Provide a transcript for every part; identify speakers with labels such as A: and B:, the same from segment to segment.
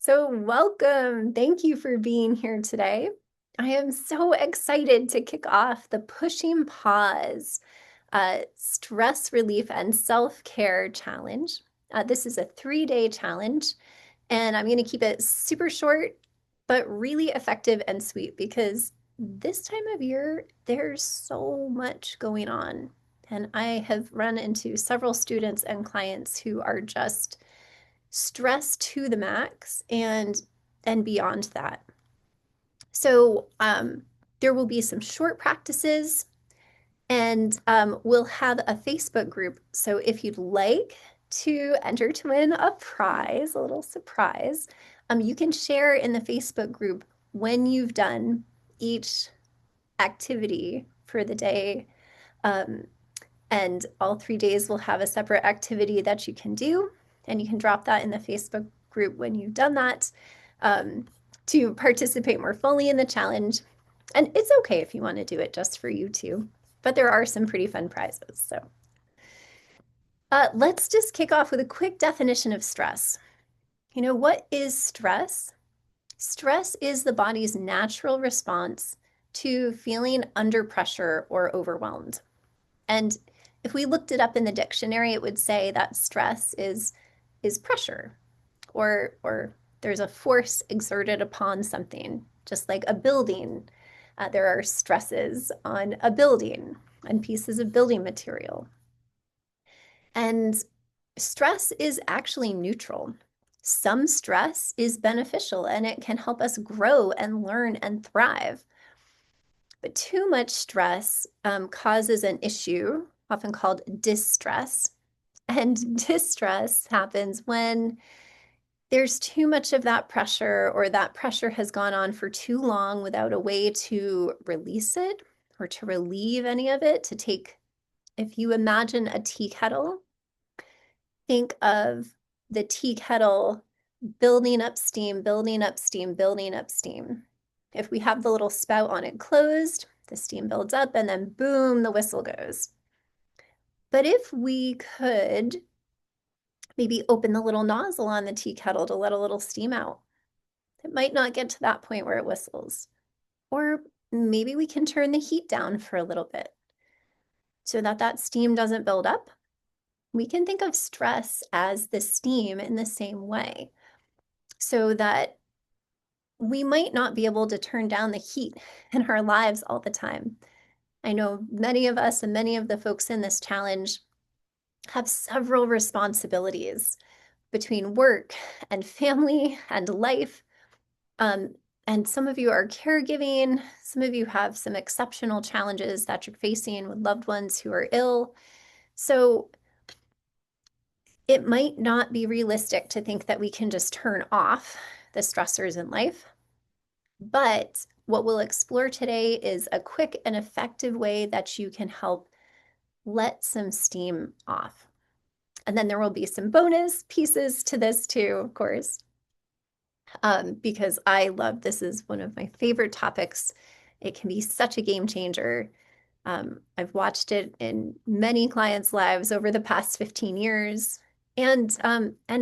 A: So, welcome. Thank you for being here today. I am so excited to kick off the Pushing Pause Stress Relief and Self-Care Challenge. This is a 3-day challenge, and I'm going to keep it super short, but really effective and sweet because this time of year, there's so much going on. And I have run into several students and clients who are just stress to the max and beyond that. So there will be some short practices and we'll have a Facebook group. So if you'd like to enter to win a prize, a little surprise, you can share in the Facebook group when you've done each activity for the day. Um, and all 3 days will have a separate activity that you can do. And you can drop that in the Facebook group when you've done that um, to participate more fully in the challenge. And it's okay if you want to do it just for you too, but there are some pretty fun prizes. So let's just kick off with a quick definition of stress. What is stress? Stress is the body's natural response to feeling under pressure or overwhelmed. And if we looked it up in the dictionary, it would say that stress is pressure or there's a force exerted upon something, just like a building. There are stresses on a building and pieces of building material. And stress is actually neutral. Some stress is beneficial and it can help us grow and learn and thrive. But too much stress causes an issue, often called distress. And distress happens when there's too much of that pressure or that pressure has gone on for too long without a way to release it or to relieve any of it. If you imagine a tea kettle, think of the tea kettle building up steam, building up steam, building up steam. If we have the little spout on it closed, the steam builds up and then boom, the whistle goes. But if we could maybe open the little nozzle on the tea kettle to let a little steam out, it might not get to that point where it whistles. Or maybe we can turn the heat down for a little bit so that that steam doesn't build up. We can think of stress as the steam in the same way, so that we might not be able to turn down the heat in our lives all the time. I know many of us and many of the folks in this challenge have several responsibilities between work and family and life. And some of you are caregiving. Some of you have some exceptional challenges that you're facing with loved ones who are ill. So it might not be realistic to think that we can just turn off the stressors in life. But what we'll explore today is a quick and effective way that you can help let some steam off. And then there will be some bonus pieces to this too, of course, because I love this is one of my favorite topics. It can be such a game changer. I've watched it in many clients' lives over the past 15 years, and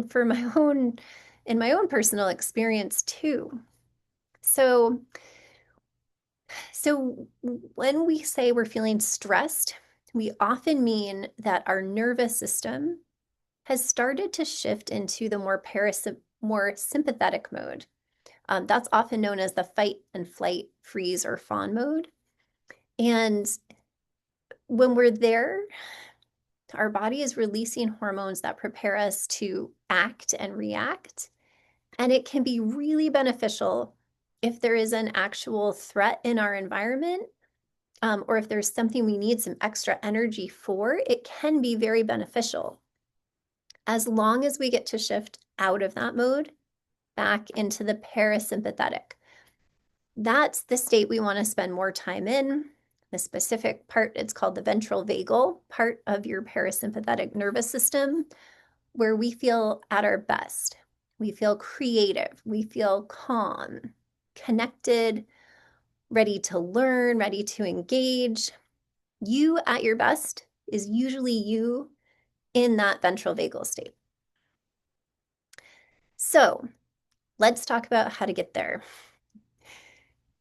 A: for in my own personal experience too. So when we say we're feeling stressed, we often mean that our nervous system has started to shift into the more sympathetic mode. That's often known as the fight and flight, freeze, or fawn mode. And when we're there, our body is releasing hormones that prepare us to act and react. And it can be really beneficial if there is an actual threat in our environment, or if there's something we need some extra energy for, it can be very beneficial. As long as we get to shift out of that mode, back into the parasympathetic. That's the state we want to spend more time in. The specific part, it's called the ventral vagal part of your parasympathetic nervous system, where we feel at our best. We feel creative, we feel calm, connected, ready to learn, ready to engage. You at your best is usually you in that ventral vagal state. So let's talk about how to get there.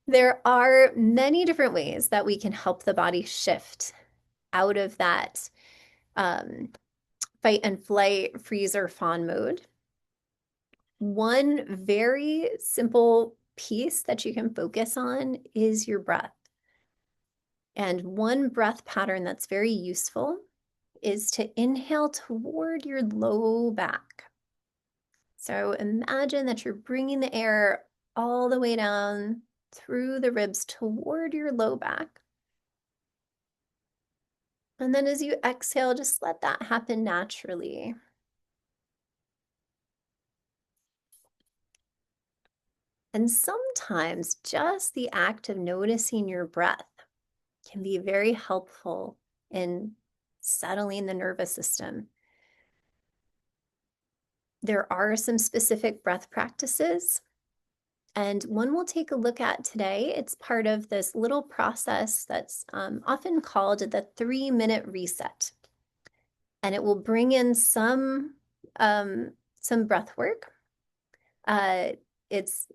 A: There are many different ways that we can help the body shift out of that fight and flight, freeze or fawn mode. One very simple piece that you can focus on is your breath. And one breath pattern that's very useful is to inhale toward your low back. So imagine that you're bringing the air all the way down through the ribs toward your low back. And then as you exhale, just let that happen naturally. And sometimes just the act of noticing your breath can be very helpful in settling the nervous system. There are some specific breath practices, and one we'll take a look at today. It's part of this little process that's often called the 3-minute reset. And it will bring in some breath work. It's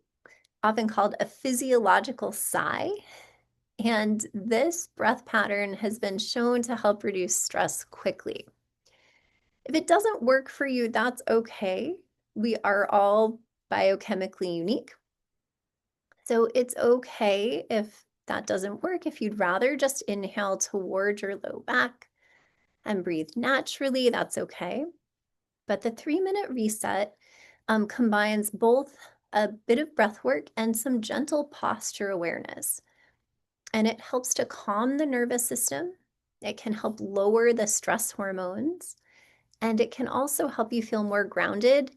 A: often called a physiological sigh. And this breath pattern has been shown to help reduce stress quickly. If it doesn't work for you, that's okay. We are all biochemically unique. So it's okay if that doesn't work. If you'd rather just inhale toward your low back and breathe naturally, that's okay. But the 3-minute reset combines both a bit of breath work and some gentle posture awareness. And it helps to calm the nervous system. It can help lower the stress hormones. And it can also help you feel more grounded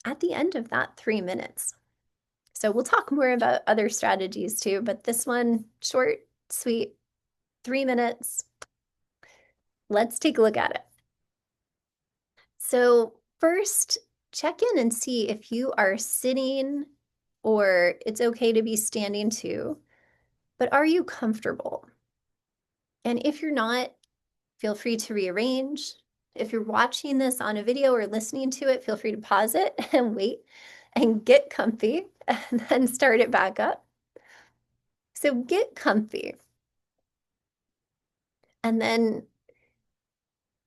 A: at the end of that 3 minutes. So we'll talk more about other strategies too, but this one, short, sweet, 3 minutes. Let's take a look at it. So first, check in and see if you are sitting, or it's okay to be standing too, but are you comfortable? And if you're not, feel free to rearrange. If you're watching this on a video or listening to it, feel free to pause it and wait and get comfy and then start it back up. So get comfy. And then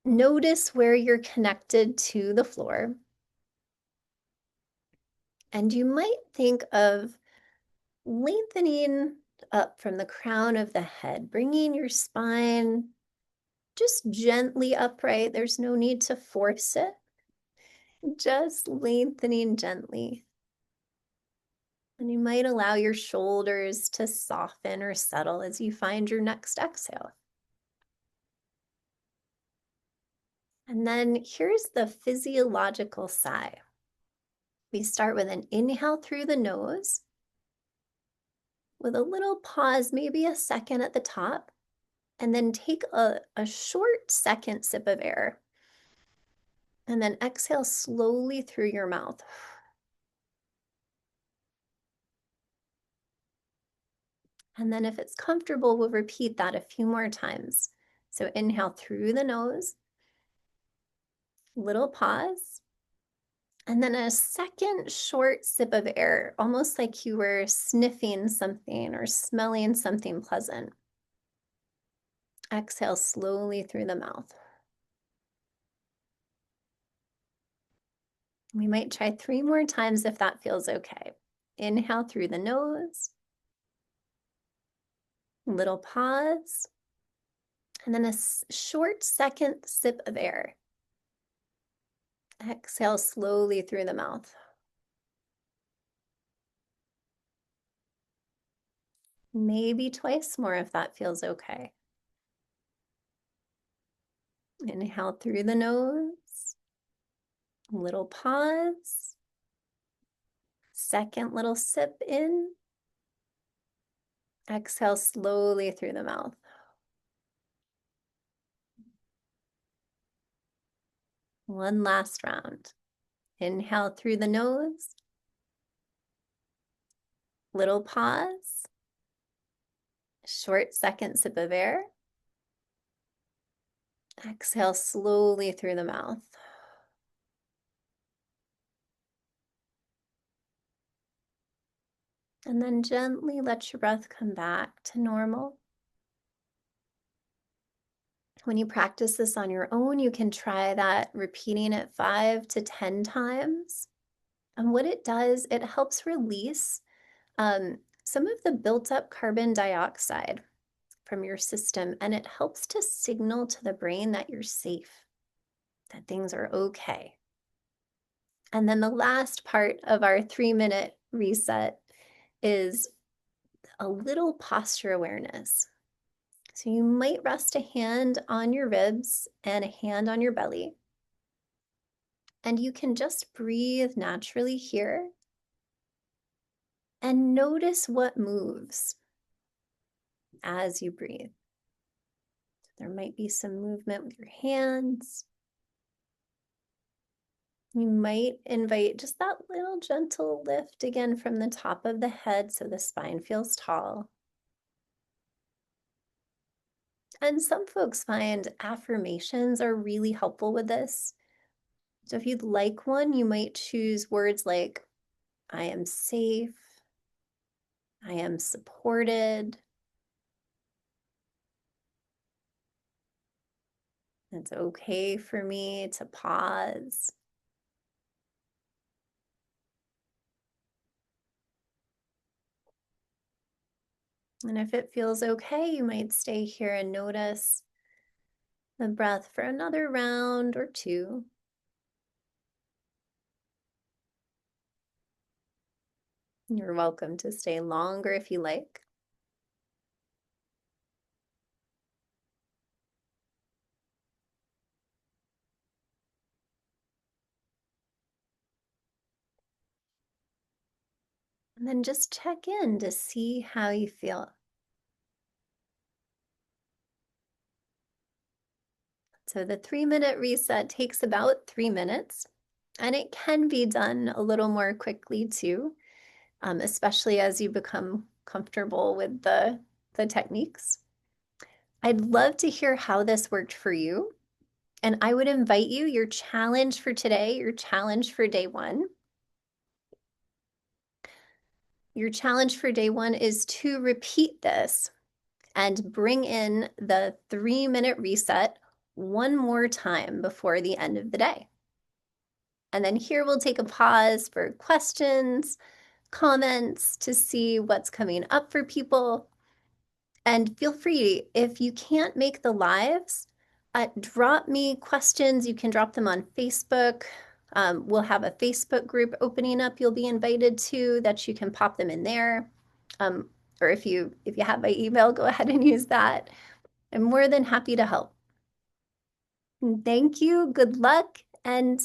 A: notice where you're connected to the floor. And you might think of lengthening up from the crown of the head, bringing your spine just gently upright. There's no need to force it. Just lengthening gently. And you might allow your shoulders to soften or settle as you find your next exhale. And then here's the physiological sigh. We start with an inhale through the nose, with a little pause, maybe a second at the top, and then take a short second sip of air. And then exhale slowly through your mouth. And then if it's comfortable, we'll repeat that a few more times. So inhale through the nose, little pause, and then a second short sip of air, almost like you were sniffing something or smelling something pleasant. Exhale slowly through the mouth. We might try 3 more times if that feels okay. Inhale through the nose, little pause, and then a short second sip of air. Exhale slowly through the mouth. Maybe twice more if that feels okay. Inhale through the nose, little pause, second little sip in. Exhale slowly through the mouth. One last round. Inhale through the nose, little pause, short second sip of air. Exhale slowly through the mouth. And then gently let your breath come back to normal. When you practice this on your own, you can try that repeating it 5 to 10 times. And what it does, it helps release some of the built up carbon dioxide from your system, and it helps to signal to the brain that you're safe, that things are okay. And then the last part of our 3-minute reset is a little posture awareness. So you might rest a hand on your ribs and a hand on your belly. And you can just breathe naturally here and notice what moves as you breathe. There might be some movement with your hands. You might invite just that little gentle lift again from the top of the head so the spine feels tall. And some folks find affirmations are really helpful with this. So if you'd like one, you might choose words like, I am safe, I am supported, it's okay for me to pause. And if it feels okay, you might stay here and notice the breath for another round or two. You're welcome to stay longer if you like. And then just check in to see how you feel. So the 3-minute reset takes about 3 minutes, and it can be done a little more quickly too, especially as you become comfortable with the techniques. I'd love to hear how this worked for you. And I would invite you, your challenge for today, your challenge for day one. Your challenge for day one is to repeat this and bring in the 3-minute reset one more time before the end of the day. And then here we'll take a pause for questions, comments to see what's coming up for people. And feel free, if you can't make the lives, drop me questions. You can drop them on Facebook. We'll have a Facebook group opening up you'll be invited to that you can pop them in there. Or if you have my email, go ahead and use that. I'm more than happy to help. Thank you. Good luck. And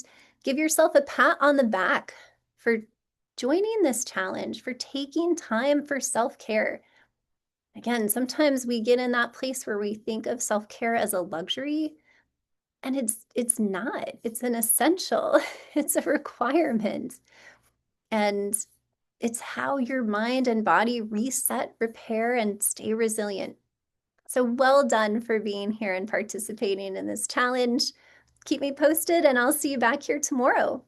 A: give yourself a pat on the back for joining this challenge, for taking time for self-care. Again, sometimes we get in that place where we think of self-care as a luxury, and it's not. It's an essential. It's a requirement. And it's how your mind and body reset, repair, and stay resilient. So well done for being here and participating in this challenge. Keep me posted, and I'll see you back here tomorrow.